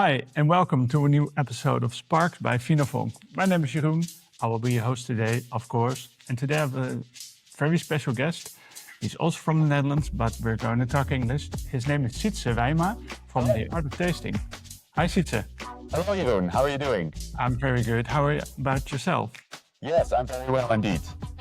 Hi, and welcome to a new episode of Sparks by VinoVonk. My name is Jeroen. I will be your host today, of course. And today I have a very special guest. He's also from the Netherlands, but we're going to talk English. His name is Sietze Wijma from the Art of Tasting. Hi, Sietze. Hello, Jeroen. How are you doing? I'm very good. How are you about yourself? Yes, I'm very well indeed.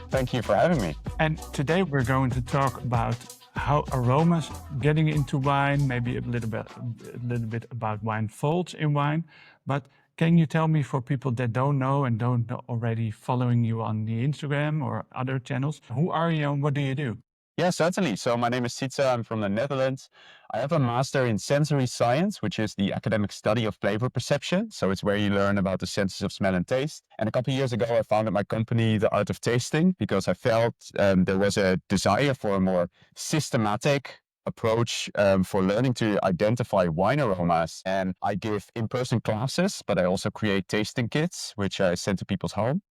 Thank you for having me. And today we're going to talk about how aromas getting into wine, maybe a little bit about wine faults in wine. But can you tell me, for people that don't know and don't already following you on the Instagram or other channels, who are you and what do you do? Yeah, certainly. So my name is Sietze. I'm from the Netherlands. I have a master in sensory science, which is the academic study of flavor perception. So it's where you learn about the senses of smell and taste. And a couple of years ago, I founded my company, The Art of Tasting, because I felt there was a desire for a more systematic approach for learning to identify wine aromas. And I give in-person classes, but I also create tasting kits, which I send to people's home.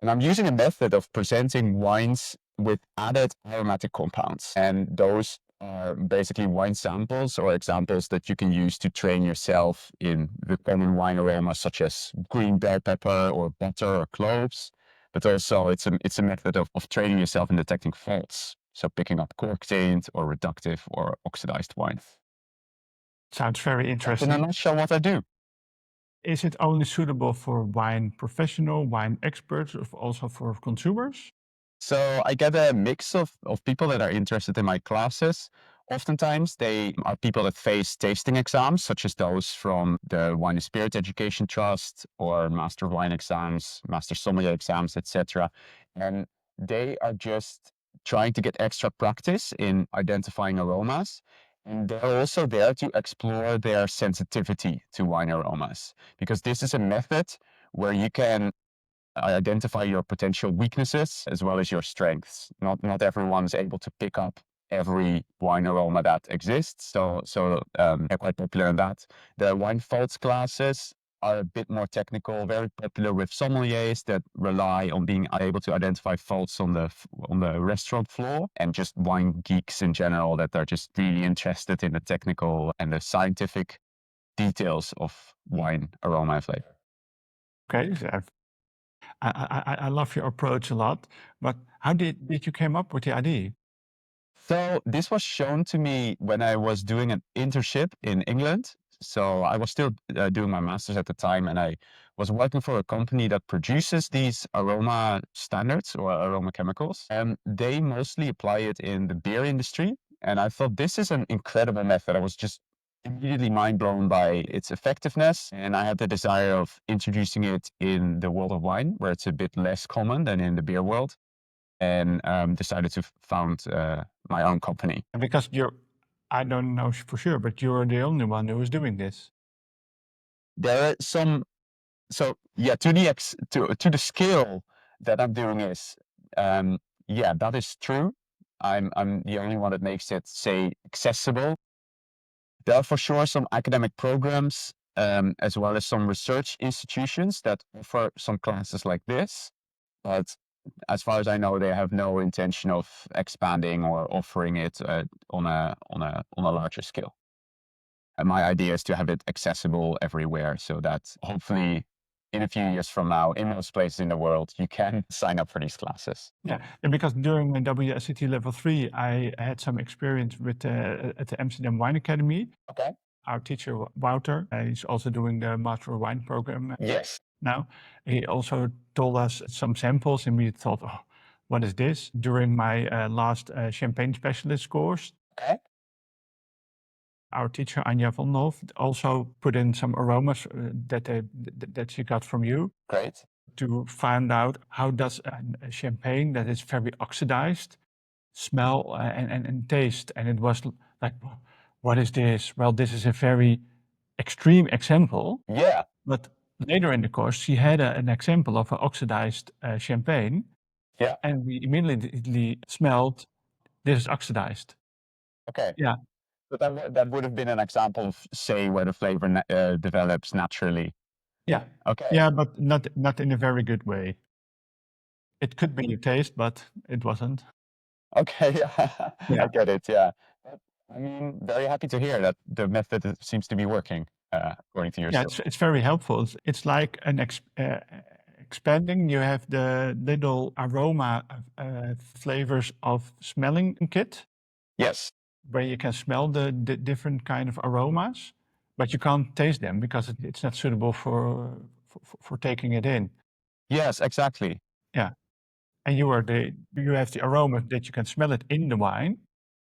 And I'm using a method of presenting wines with added aromatic compounds. And those are basically wine samples or examples that you can use to train yourself in the common wine aromas, such as green bell pepper or butter or cloves. But also it's a method of training yourself in detecting faults. So picking up Cork taint or reductive or oxidized wines. Sounds very interesting. In a nutshell, what I do. Is it only suitable for wine professional, wine experts, or also for consumers? So I get a mix of people that are interested in my classes. Oftentimes they are people that face tasting exams, such as those from the Wine and Spirit Education Trust or Master of Wine exams, Master Sommelier exams, etc. And they are just trying to get extra practice in identifying aromas. And they're also there to explore their sensitivity to wine aromas, because this is a method where you can identify your potential weaknesses as well as your strengths. Not everyone's able to pick up every wine aroma that exists. So they're quite popular in that. The wine faults classes are a bit more technical, very popular with sommeliers that rely on being able to identify faults on the restaurant floor, and just wine geeks in general that are just really interested in the technical and the scientific details of wine aroma and flavor. Okay, so I love your approach a lot, but how did you came up with the idea? So this was shown to me when I was doing an internship in England. So I was still doing my master's at the time, and I was working for a company that produces these aroma standards or aroma chemicals. And they mostly apply it in the beer industry. And I thought, this is an incredible method. I was just immediately mind blown by its effectiveness. And I had the desire of introducing it in the world of wine, where it's a bit less common than in the beer world. And decided to found my own company. Because I don't know for sure, but you're the only one who is doing this. There are some, so yeah, to the scale that I'm doing is, yeah, that is true. I'm the only one that makes it, say, accessible. There are for sure some academic programs, as well as some research institutions that offer some classes like this, but as far as I know, they have no intention of expanding or offering it on a larger scale. And my idea is to have it accessible everywhere, so that hopefully in a few years from now, in most places in the world, you can sign up for these classes. Yeah, and because during my WSET level 3, I had some experience with at the Amsterdam Wine Academy. Okay. Our teacher Wouter, he's also doing the Master of Wine program Yes. now. He also told us some samples, and we thought, oh, what is this? During my last champagne specialist course, Okay. our teacher Anja van Hof also put in some aromas that she got from you Great. to find out how does a champagne that is very oxidized smell and taste. And it was like, what is this? Well, this is a very extreme example. Yeah. But later in the course, she had an example of an oxidized champagne. Yeah. And we immediately smelled, this is oxidized. Okay. Yeah. But that would have been an example of, say, where the flavor develops naturally. Yeah. Okay. Yeah, but not in a very good way. It could be a taste, but it wasn't. Okay. Yeah. I get it. Yeah. I mean, very happy to hear that the method seems to be working. according to your Yeah, story. it's very helpful. It's like an expanding. You have the little aroma flavors of smelling kit Yes. where you can smell the different kind of aromas, but you can't taste them because it's not suitable for taking it in. Yes, exactly. Yeah, and you have the aroma that you can smell it in the wine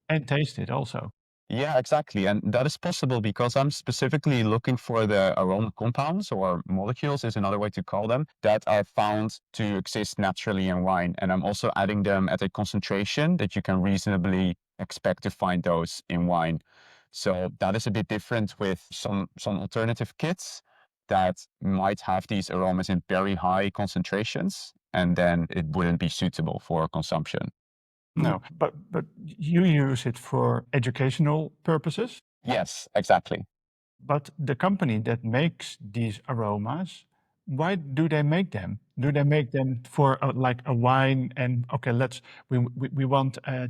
and taste it also. Yeah, exactly. And that is possible because I'm specifically looking for the aroma compounds or molecules is another way to call them that are found to exist naturally in wine. And I'm also adding them at a concentration that you can reasonably expect to find those in wine. So that is a bit different with some alternative kits that might have these aromas in very high concentrations, and then it wouldn't be suitable for consumption. No, but you use it for educational purposes. Yes, exactly. But the company that makes these aromas, why do they make them? Do they make them for like a wine? And okay, we want a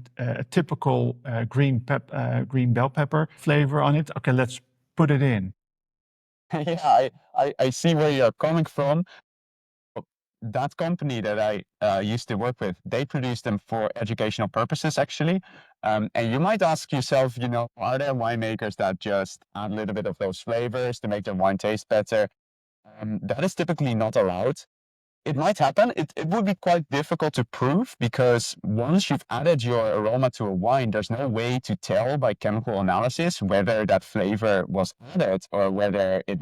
typical green bell pepper flavor on it. Okay, let's put it in. Yeah, I see where you're coming from. That company that I used to work with, they produce them for educational purposes, actually. And you might ask yourself, are there winemakers that just add a little bit of those flavors to make their wine taste better? That is typically not allowed. It might happen. It would be quite difficult to prove because once you've added your aroma to a wine, there's no way to tell by chemical analysis whether that flavor was added or whether it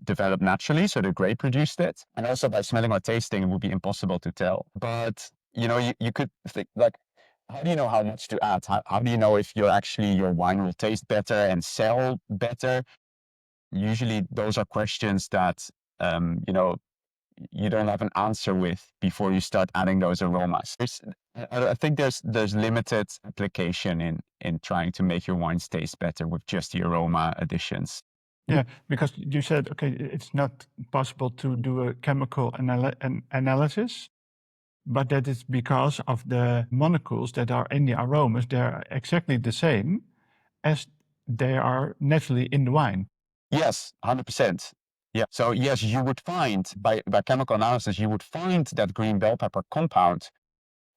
developed naturally, so the grape produced it. And also by smelling or tasting, it would be impossible to tell. But you could think like, how do you know how much to add? How do you know if your wine will taste better and sell better? Usually those are questions that you don't have an answer with before you start adding those aromas. I think there's limited application in trying to make your wines taste better with just the aroma additions. Yeah, because you said, okay, it's not possible to do a chemical analysis, but that is because of the molecules that are in the aromas. They're exactly the same as they are naturally in the wine. Yes, 100%. Yeah. So yes, you would find by chemical analysis, you would find that green bell pepper compound.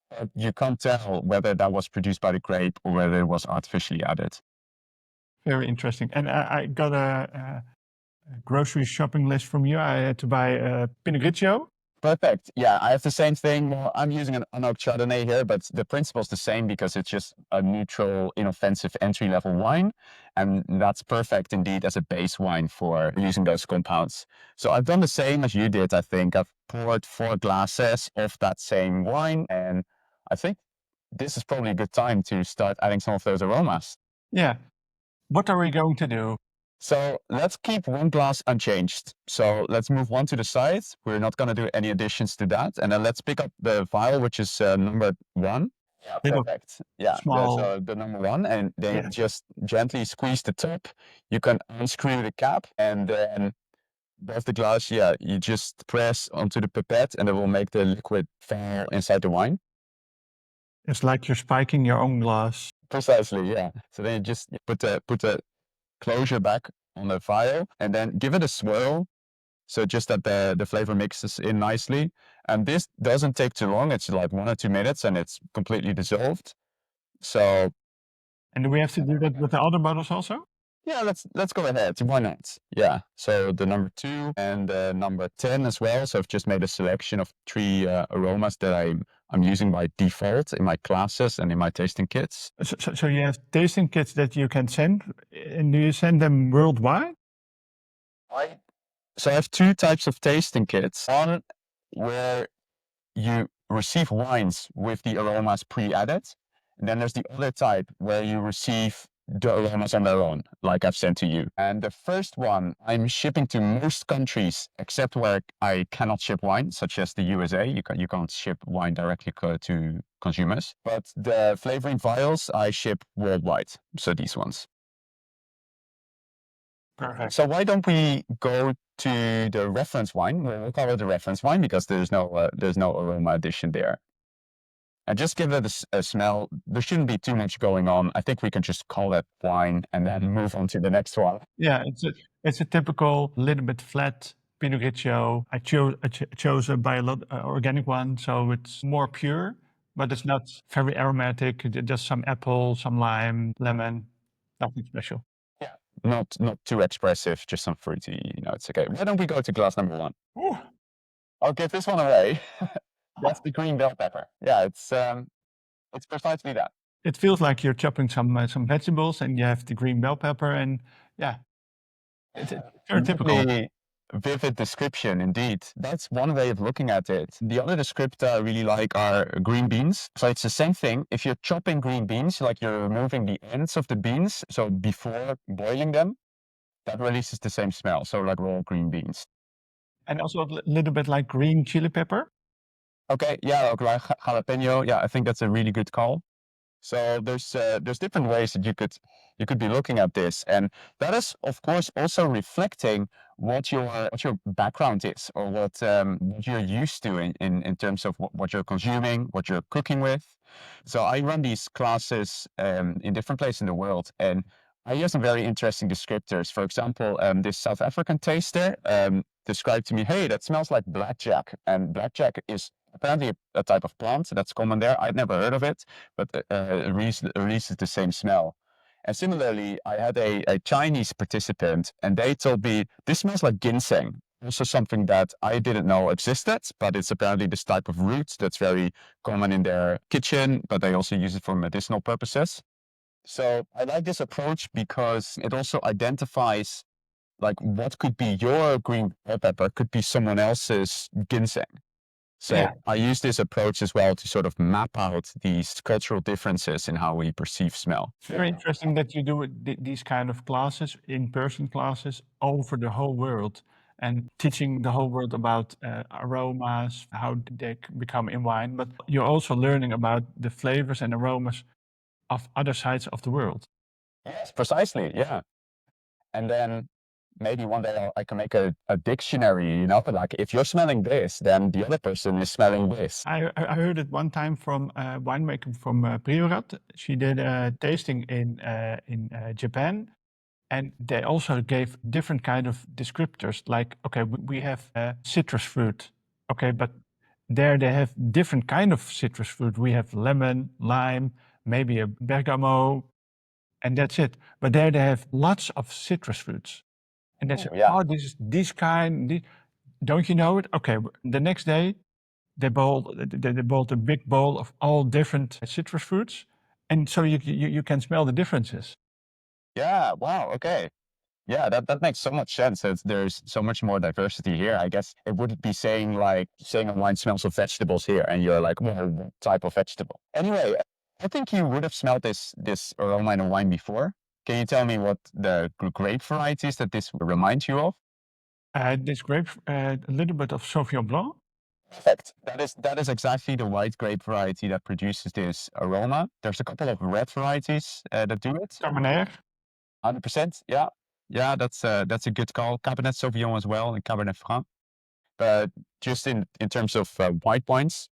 But you can't tell whether that was produced by the grape or whether it was artificially added. Very interesting. And I got a grocery shopping list from you. I had to buy a Pinot Grigio. Perfect. Yeah, I have the same thing. Well, I'm using an oak Chardonnay here, but the principle's the same because it's just a neutral, inoffensive entry-level wine. And that's perfect indeed as a base wine for using those compounds. So I've done the same as you did, I think. I've poured 4 glasses of that same wine, and I think this is probably a good time to start adding some of those aromas. Yeah. What are we going to do? So let's keep 1 glass unchanged. So let's move 1 to the side. We're not going to do any additions to that. And then let's pick up the vial, which is number 1. Yeah, Little perfect. Yeah, small. so the number 1. And then Yeah. just gently squeeze the top. You can unscrew the cap and then above the glass, you just press onto the pipette and it will make the liquid fall inside the wine. It's like you're spiking your own glass. Precisely, yeah. So then you just put the closure back on the vial and then give it a swirl. So just that the flavor mixes in nicely. And this doesn't take too long. It's like 1 or 2 minutes and it's completely dissolved. So And do we have to do that with the other bottles also? yeah, let's go ahead. Why not? Yeah. So the number 2 and number 10 as well. So I've just made a selection of 3 aromas that I'm using by default in my classes and in my tasting kits. So you have tasting kits that you can send, and do you send them worldwide? So I have 2 types of tasting kits. One where you receive wines with the aromas pre-added. And then there's the other type where you receive the aromas on their own, like I've sent to you. And the first one, I'm shipping to most countries except where I cannot ship wine, such as the USA. You can't ship wine directly to consumers. But the flavoring vials I ship worldwide. So these ones. Perfect. So why don't we go to the reference wine? We'll call it the reference wine because there's no aroma addition there. and just give it a smell. There shouldn't be too much going on. I think we can just call it wine and then move on to the next one. Yeah, it's a typical little bit flat Pinot Grigio. I chose a organic one, so it's more pure, but it's not very aromatic. Just some apple, some lime, lemon, nothing special. Yeah. Not too expressive, just some fruity, it's okay. Why don't we go to glass number one? Ooh, I'll give this one away. That's the green bell pepper. Yeah, it's precisely that. it feels like you're chopping some vegetables, and you have the green bell pepper, and yeah, it's very typical. Really vivid description indeed. That's one way of looking at it. The other descriptor I really like are green beans. So it's the same thing. If you're chopping green beans, like you're removing the ends of the beans, so before boiling them, that releases the same smell. So like raw green beans. And also a little bit like green chili pepper. Okay, yeah, like jalapeno. Yeah, I think that's a really good call. So there's different ways that you could be looking at this, and that is of course also reflecting what your background is, or what you're used to in terms of what you're consuming, what you're cooking with. So I run these classes in different places in the world, and I hear some very interesting descriptors. For example, this South African taster described to me, "Hey, that smells like blackjack," and blackjack is apparently a type of plant that's common there. I'd never heard of it, but it releases the same smell. And similarly, I had a Chinese participant, and they told me this smells like ginseng. Also something that I didn't know existed, but it's apparently this type of root that's very common in their kitchen, but they also use it for medicinal purposes. So I like this approach because it also identifies like what could be your green bell pepper could be someone else's ginseng. So Yeah. I use this approach as well to sort of map out these cultural differences in how we perceive smell. Very interesting that you do these kind of classes, in-person classes, over the whole world, and teaching the whole world about aromas, how they become in wine. But you're also learning about the flavors and aromas of other sides of the world. Yes, precisely. Yeah. And then maybe one day I can make a dictionary, but like if you're smelling this, then the other person is smelling this. I heard it one time from a winemaker from Priorat. She did a tasting in Japan, and they also gave different kind of descriptors. Like, okay, we have citrus fruit, okay, but there they have different kind of citrus fruit. We have lemon, lime, maybe a bergamot, and that's it. But there they have lots of citrus fruits, and they say, Yeah. oh, this is this kind. Don't you know it? Okay, the next day they bought a big bowl of all different citrus fruits, and so you can smell the differences. Yeah. Wow. Okay. Yeah, that makes so much sense. There's so much more diversity here. I guess it wouldn't be saying a wine smells of vegetables here, and you're like, well, what type of vegetable? Anyway, I think you would have smelled this aroma in a wine before. Can you tell me what the grape varieties that this reminds you of? This grape, a little bit of Sauvignon Blanc. Perfect. That is exactly the white grape variety that produces this aroma. There's a couple of red varieties that do it. Carmenère. 100%. Yeah. Yeah, that's a good call. Cabernet Sauvignon as well and Cabernet Franc. But just in terms of white wines,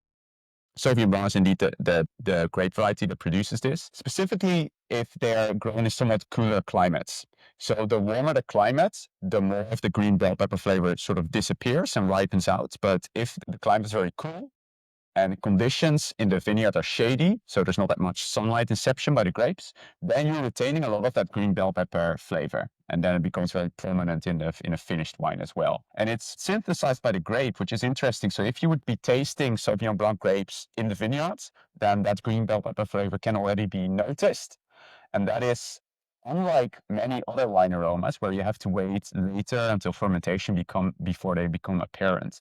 Sauvignon Blanc is indeed the grape variety that produces this, specifically if they're grown in somewhat cooler climates. So the warmer the climate, the more of the green bell pepper flavor sort of disappears and ripens out. But if the climate is very cool and conditions in the vineyard are shady, so there's not that much sunlight inception by the grapes, then you're retaining a lot of that green bell pepper flavor. And then it becomes very prominent in a finished wine as well. And it's synthesized by the grape, which is interesting. So if you would be tasting Sauvignon Blanc grapes in the vineyards, then that green bell pepper flavor can already be noticed. And that is unlike many other wine aromas where you have to wait later until fermentation before they become apparent.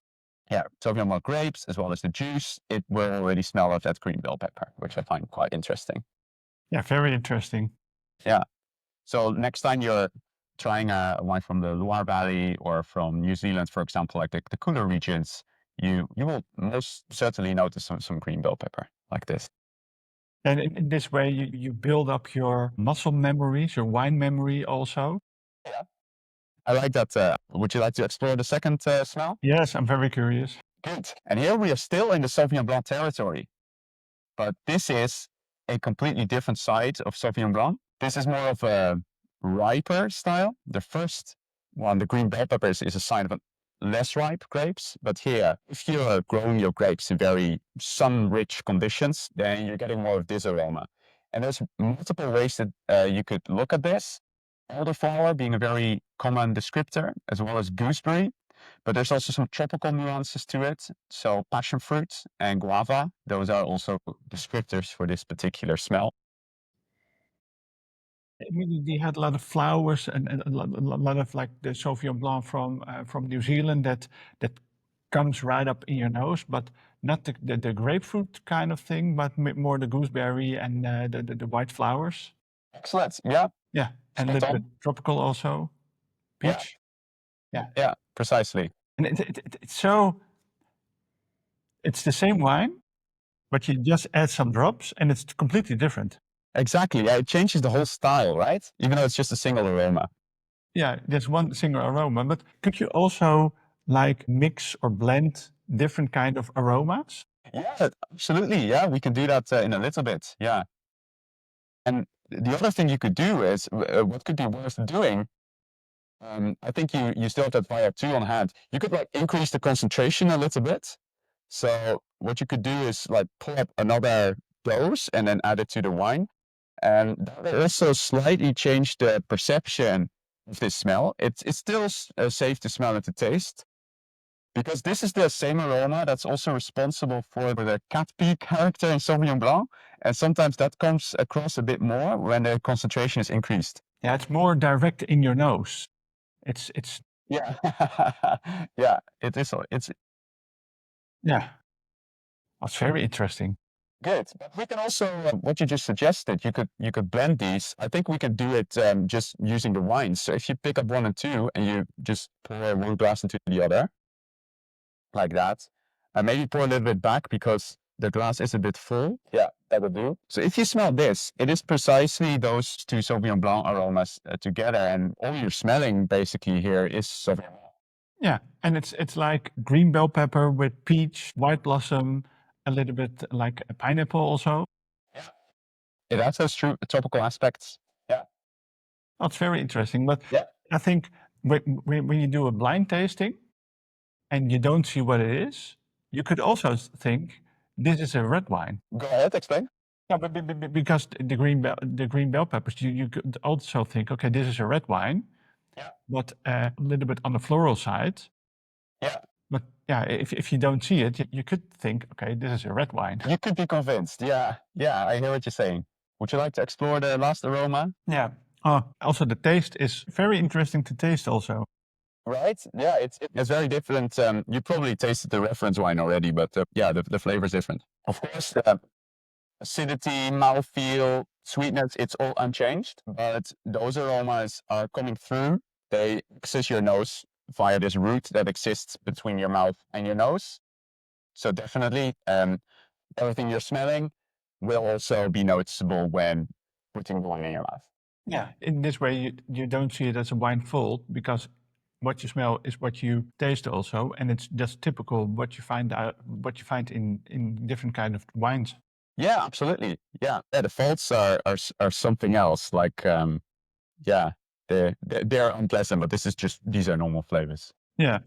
Yeah, Sauvignon Blanc grapes, as well as the juice, it will already smell of that green bell pepper, which I find quite interesting. Yeah, very interesting. Yeah. So next time you're trying a wine from the Loire Valley or from New Zealand, for example, like the cooler regions, you will most certainly notice some green bell pepper like this. And in this way, you build up your muscle memories, your wine memory also. Yeah. I like that. Would you like to explore the second smell? Yes, I'm very curious. Good. And here we are still in the Sauvignon Blanc territory. but this is a completely different side of Sauvignon Blanc. This is more of a riper style. The first one, the green bell peppers, is a sign of less ripe grapes. But here, if you're growing your grapes in very sun-rich conditions, then you're getting more of this aroma. And there's multiple ways that you could look at this. Elderflower being a very common descriptor, as well as gooseberry. But there's also some tropical nuances to it. So passion fruit and guava, those are also descriptors for this particular smell. They had a lot of flowers and a lot of like the Sauvignon Blanc from New Zealand that comes right up in your nose, but not the grapefruit kind of thing, but more the gooseberry and the white flowers. Excellent. Yeah. Yeah, and a Spot little on. bit tropical also, Yeah. peach. Yeah, Yeah, precisely. and it's so it's the same wine, but you just add some drops, and it's completely different. Exactly. Yeah, it changes the whole style, right? Even though it's just a single aroma. Yeah, there's one single aroma, but could you also like mix or blend different kind of aromas? Yeah, absolutely. Yeah, we can do that in a little bit. Yeah. And the other thing you could do is what could be worth doing. I think you still have that Fire 2 on hand. You could like increase the concentration a little bit. So what you could do is like pull up another dose and then add it to the wine. And that will also slightly change the perception of this smell. It's still safe to smell and to taste, because this is the same aroma that's also responsible for the cat pee character in Sauvignon Blanc. And sometimes that comes across a bit more when the concentration is increased. Yeah, it's more direct in your nose. It's Yeah. Yeah, it is. yeah, that's very interesting. Good. But we can also, what you just suggested, you could blend these. I think we can do it just using the wines. So if you pick up one and two and you just pour one glass into the other, like that, and maybe pour a little bit back because the glass is a bit full. Yeah, that will do. So if you smell this, it is precisely those two Sauvignon Blanc aromas together, and all you're smelling basically here is Sauvignon Blanc. Yeah, and it's like green bell pepper with peach, white blossom, a little bit like a pineapple also. Yeah, it has those true tropical aspects. Yeah. That's very interesting. But Yeah. I think when you do a blind tasting and you don't see what it is, you could also think this is a red wine. Go ahead, explain. Yeah, but because the green bell peppers, you could also think, okay, this is a red wine, Yeah. but a little bit on the floral side. Yeah. But yeah, if you don't see it, you could think, okay, this is a red wine. You could be convinced. Yeah. Yeah, I hear what you're saying. Would you like to explore the last aroma? Yeah. Also, the taste is very interesting to taste also. Right? Yeah, it's very different. You probably tasted the reference wine already, but yeah, the flavor is different. Of course, acidity, mouthfeel, sweetness, it's all unchanged, but those aromas are coming through. They access your nose via this root that exists between your mouth and your nose. So definitely, everything you're smelling will also be noticeable when putting the wine in your mouth. Yeah, in this way, you don't see it as a wine fault because what you smell is what you taste also, and it's just typical what you find in different kind of wines. Yeah, absolutely. Yeah, the faults are something else. Like, yeah, they're unpleasant, but these are normal flavors. Yeah.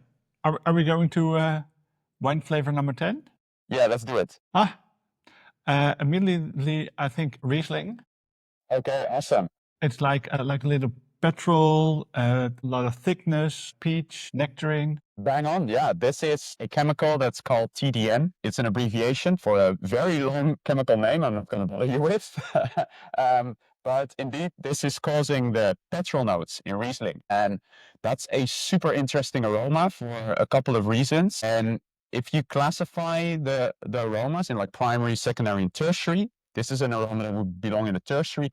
Are we going to wine flavor number 10? Yeah, let's do it. Immediately, I think Riesling. Okay, awesome. It's like a little petrol, a lot of thickness, peach, nectarine. Bang on. Yeah, this is a chemical that's called TDN. It's an abbreviation for a very long chemical name I'm not going to bother you with. But indeed, this is causing the petrol notes in Riesling. And that's a super interesting aroma for a couple of reasons. And if you classify the aromas in like primary, secondary, and tertiary, this is an aroma that would belong in the tertiary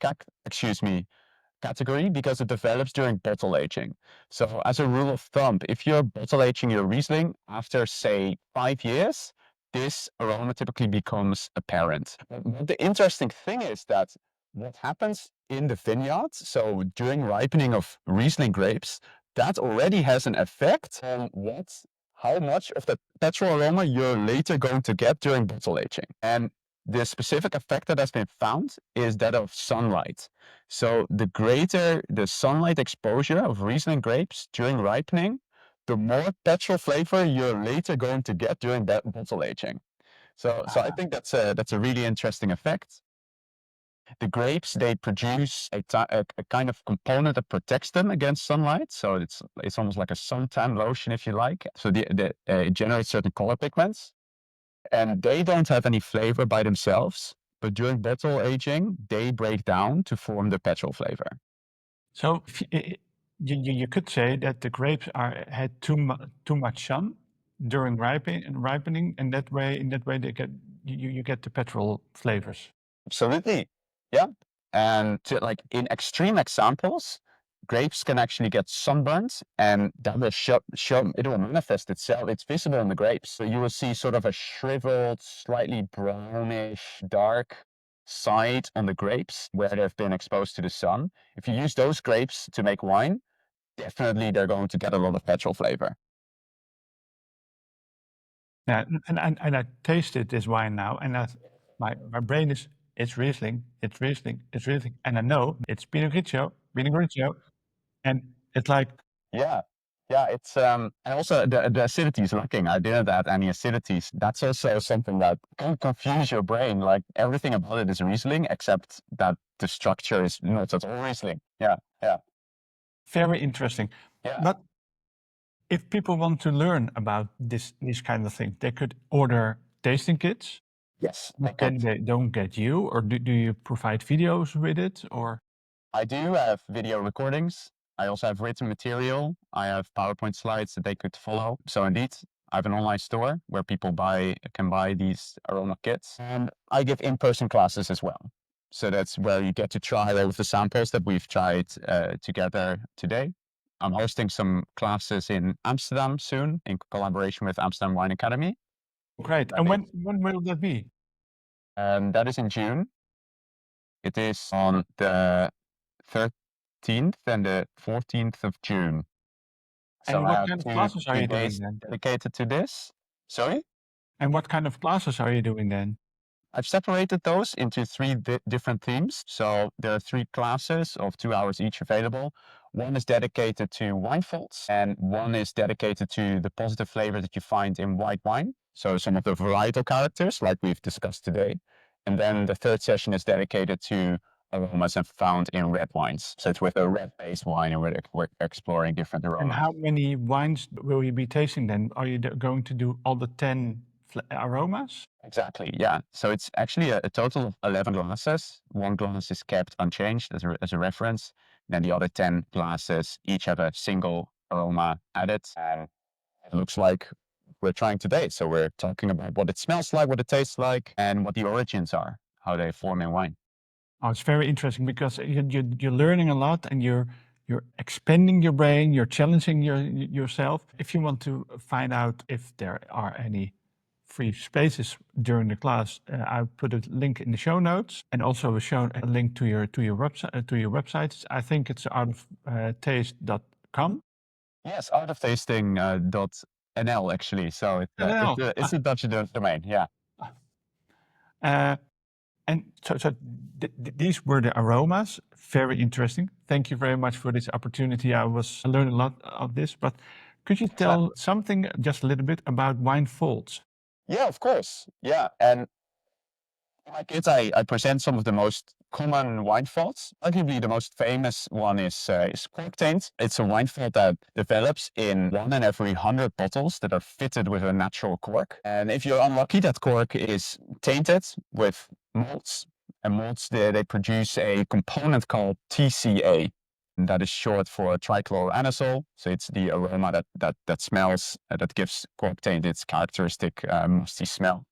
category because it develops during bottle aging. So as a rule of thumb, if you're bottle aging your Riesling after, say, 5 years, this aroma typically becomes apparent. But the interesting thing is that what happens in the vineyard, so during ripening of Riesling grapes, that already has an effect on how much of the petrol aroma you're later going to get during bottle aging. And the specific effect that has been found is that of sunlight. So the greater the sunlight exposure of Riesling grapes during ripening, the more petrol flavor you're later going to get during that bottle aging. So I think that's a really interesting effect. The grapes, they produce a kind of component that protects them against sunlight. So it's almost like a suntan lotion, if you like. So it generates certain color pigments, and they don't have any flavor by themselves. But during bottle aging, they break down to form the petrol flavor. So you could say that the grapes had too much sun during ripening, and in that way they get you get the petrol flavors. Absolutely. Yeah. And like in extreme examples, grapes can actually get sunburnt, and that will it will manifest itself. It's visible in the grapes. So you will see sort of a shriveled, slightly brownish, dark side on the grapes where they've been exposed to the sun. If you use those grapes to make wine, definitely they're going to get a lot of petrol flavor. Yeah, and I tasted this wine now, and my brain is it's Riesling, and I know it's Pinot Grigio, and it's like Yeah. Yeah, it's and also the acidity is lacking. I didn't add any acidities. That's also something that can confuse your brain. Like everything about it is Riesling, except that the structure is not at all Riesling. Yeah, yeah, very interesting. yeah. But if people want to learn about these kind of things, they could order tasting kits. Yes, I But could. then they don't get you, or do you provide videos with it, or? I do have video recordings. I also have written material. I have PowerPoint slides that they could follow. So indeed, I have an online store where people can buy these aroma kits. And I give in-person classes as well. So that's where you get to try all of the samples that we've tried together today. I'm hosting some classes in Amsterdam soon in collaboration with Amsterdam Wine Academy. Great. And when will that be? And that is in June. It is on the 13th and the 14th of June. So And I what have kind of two, classes are two you doing days then? dedicated to this. Sorry? And what kind of classes are you doing then? I've separated those into three different themes. So there are three classes of 2 hours each available. One is dedicated to wine faults, and one is dedicated to the positive flavor that you find in white wine. So some of the varietal characters, like we've discussed today. And then the third session is dedicated to aromas and found in red wines. So it's with a red-based wine, and we're exploring different And aromas. how many wines will you be tasting then? Are you going to do all the 10 aromas? Exactly, yeah. So it's actually a total of 11 glasses. One glass is kept unchanged as a reference. Then the other 10 glasses each have a single aroma added. And it looks like we're trying today. So we're talking about what it smells like, what it tastes like, and what the origins are, how they form in wine. Oh, it's very interesting because you're learning a lot, and you're expanding your brain, you're challenging yourself. If you want to find out if there are any free spaces during the class, I put a link in the show notes, and also a link to your website. I think it's outof taste.com. Yes, outoftasting.nl actually. So NL. it's a Dutch domain, yeah. And so these were the aromas. Very interesting. Thank you very much for this opportunity. I learned a lot of this, but could you tell something just a little bit about wine faults? Yeah, of course. Yeah. And in my kids, I present some of the most common wine faults. Arguably, the most famous one is cork taint. It's a wine fault that develops in 1 in every 100 bottles that are fitted with a natural cork. And if you're unlucky, that cork is tainted with malts. And malts, they produce a component called TCA. And that is short for trichloroanisole. So it's the aroma that smells, that gives cork taint its characteristic musty smell.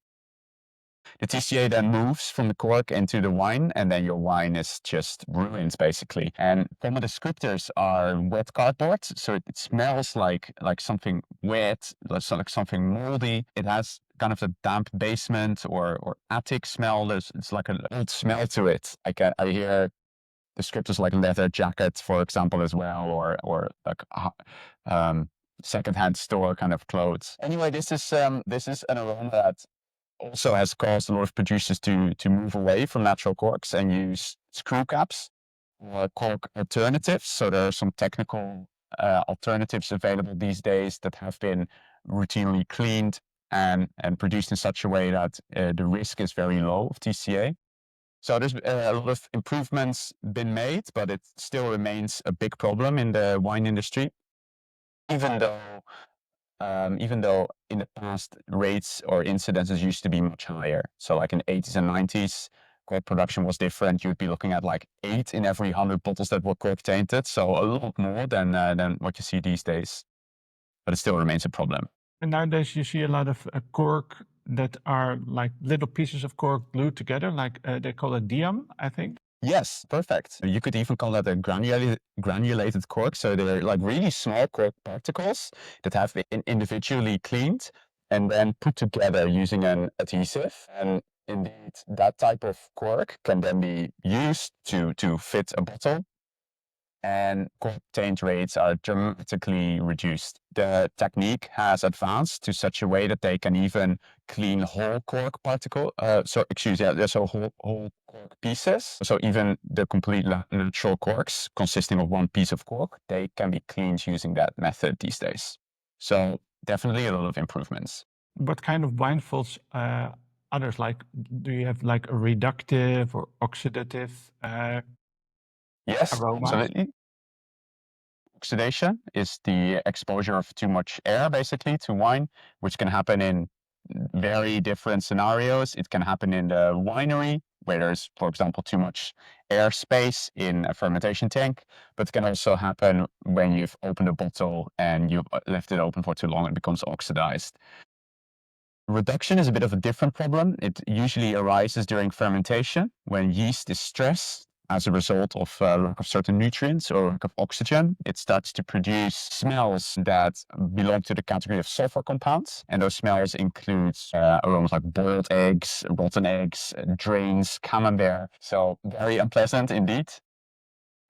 The TCA then moves from the cork into the wine, and then your wine is just ruined, basically. And common descriptors are wet cardboard, so it smells like something wet, like something moldy. It has kind of a damp basement or attic smell. It's like an old smell to it. I hear descriptors like leather jacket, for example, as well, or like secondhand store kind of clothes. Anyway, this is an aroma that also has caused a lot of producers to move away from natural corks and use screw caps or cork alternatives. So there are some technical alternatives available these days that have been routinely cleaned and produced in such a way that the risk is very low of TCA. So there's a lot of improvements been made, but it still remains a big problem in the wine industry, even though in the past rates or incidences used to be much higher. So like in the 80s and 90s, cork production was different. You'd be looking at like 8 in every 100 bottles that were cork tainted. So a lot more than what you see these days. But it still remains a problem. And nowadays you see a lot of cork that are like little pieces of cork glued together, like they call it diam, I think. Yes, perfect. You could even call that a granulated cork. So they're like really small cork particles that have been individually cleaned and then put together using an adhesive. And indeed, that type of cork can then be used to fit a bottle, and cork taint rates are dramatically reduced. The technique has advanced to such a way that they can even clean whole cork whole cork pieces. So even the complete natural corks consisting of one piece of cork, they can be cleaned using that method these days. So definitely a lot of improvements. What kind of wine faults others like? Do you have like a reductive or oxidative Yes, aroma? absolutely. Oxidation is the exposure of too much air, basically, to wine, which can happen in very different scenarios. It can happen in the winery, where there's, for example, too much air space in a fermentation tank, but it can also happen when you've opened a bottle and you've left it open for too long and it becomes oxidized. Reduction is a bit of a different problem. It usually arises during fermentation when yeast is stressed as a result of lack of certain nutrients or lack of oxygen. It starts to produce smells that belong to the category of sulfur compounds. And those smells include aromas like boiled eggs, rotten eggs, drains, camembert. So very unpleasant indeed.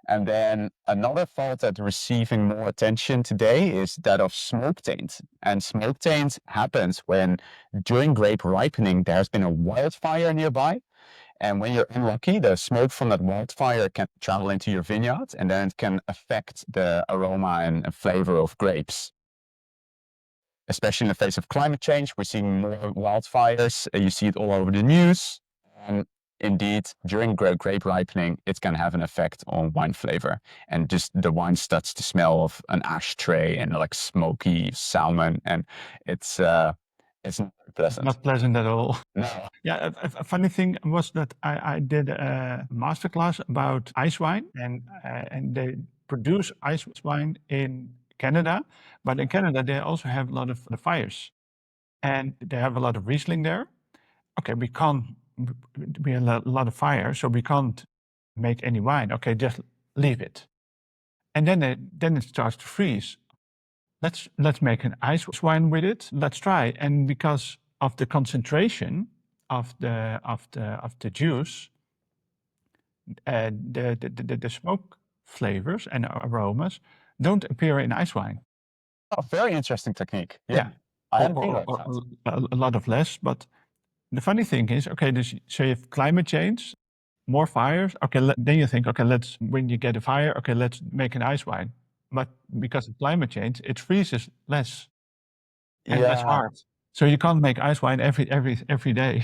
And then another fault that's receiving more attention today is that of smoke taint. And smoke taint happens when during grape ripening, there's been a wildfire nearby. And when you're unlucky, the smoke from that wildfire can travel into your vineyard and then it can affect the aroma and flavor of grapes. Especially in the face of climate change, we're seeing more wildfires. You see it all over the news. And indeed, during grape ripening, it can have an effect on wine flavor. And just the wine starts to smell of an ashtray and like smoky salmon. And it's not pleasant. Not pleasant at all. No. Yeah, a funny thing was that I did a masterclass about ice wine, and they produce ice wine in Canada, but in Canada they also have a lot of the fires, and they have a lot of Riesling there. Okay, we have a lot of fire, so we can't make any wine. Okay, just leave it, and then it starts to freeze. Let's make an ice wine with it. Let's try, and because of the concentration of the juice, the smoke flavors and aromas don't appear in ice wine. Oh, very interesting technique. Yeah, I hadn't thought about that. a lot of less. But the funny thing is, okay, so you have climate change, more fires. Okay, then you think, okay, when you get a fire, okay, let's make an ice wine. But because of climate change, it freezes less and less hard. So you can't make ice wine every day.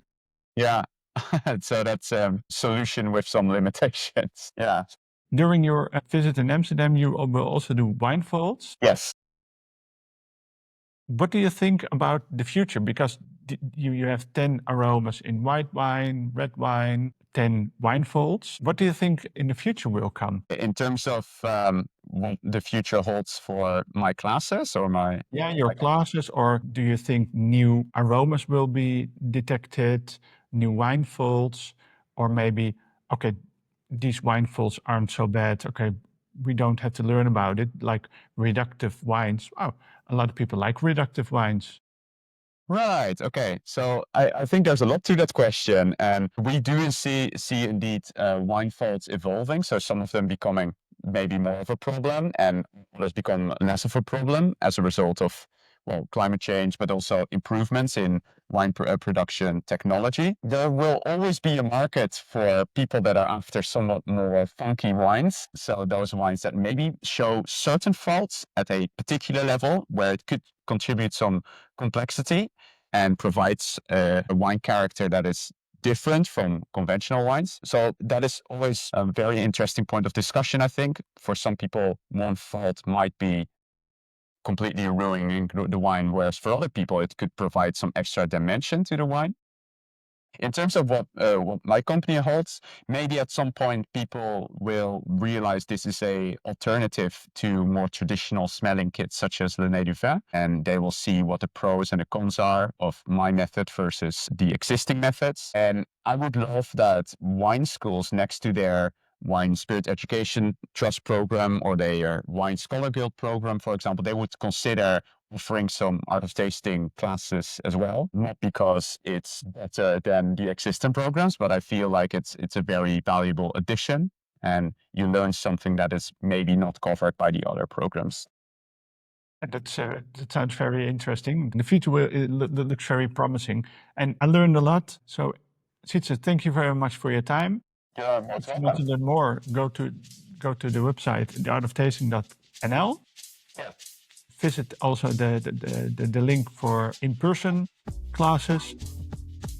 Yeah. So that's a solution with some limitations. Yeah. During your visit in Amsterdam, you will also do wine vaults. Yes. What do you think about the future? Because you have 10 aromas in white wine, red wine, 10 wine vaults. What do you think in the future will come? In terms of what the future holds for my classes or my... Yeah, your classes, or do you think new aromas will be detected, new wine vaults, or maybe, okay, these wine vaults aren't so bad, okay, we don't have to learn about it, like reductive wines. Wow, a lot of people like reductive wines. Right. Okay. So I think there's a lot to that question, and we do see indeed wine faults evolving. So some of them becoming maybe more of a problem, and others become less of a problem as a result of well, climate change, but also improvements in wine production technology. There will always be a market for people that are after somewhat more funky wines. So those wines that maybe show certain faults at a particular level where it could contribute some complexity and provides a wine character that is different from conventional wines. So that is always a very interesting point of discussion, I think. For some people, one fault might be completely ruining the wine, whereas for other people, it could provide some extra dimension to the wine. In terms of what my company holds, maybe at some point people will realize this is a alternative to more traditional smelling kits such as Le Nez du Vin, and they will see what the pros and the cons are of my method versus the existing methods. And I would love that wine schools, next to their wine spirit education trust program or their wine scholar guild program, for example, they would consider offering some art of tasting classes as well. Not because it's better than the existing programs, but I feel like it's a very valuable addition, and you learn something that is maybe not covered by the other programs. And that sounds very interesting. The future looks very promising, and I learned a lot. So, Sietze, thank you very much for your time. Yeah, If you want to learn more, go to the website theartoftasting.nl. Yeah. Visit also the link for in-person classes.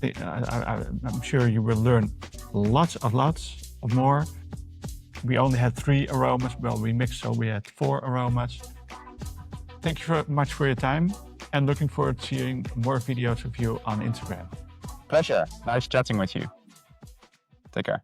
I'm sure you will learn lots of more. We only had 3 aromas. Well, we mixed, so we had 4 aromas. Thank you very much for your time, and looking forward to seeing more videos of you on Instagram. Pleasure. Nice chatting with you. Take care.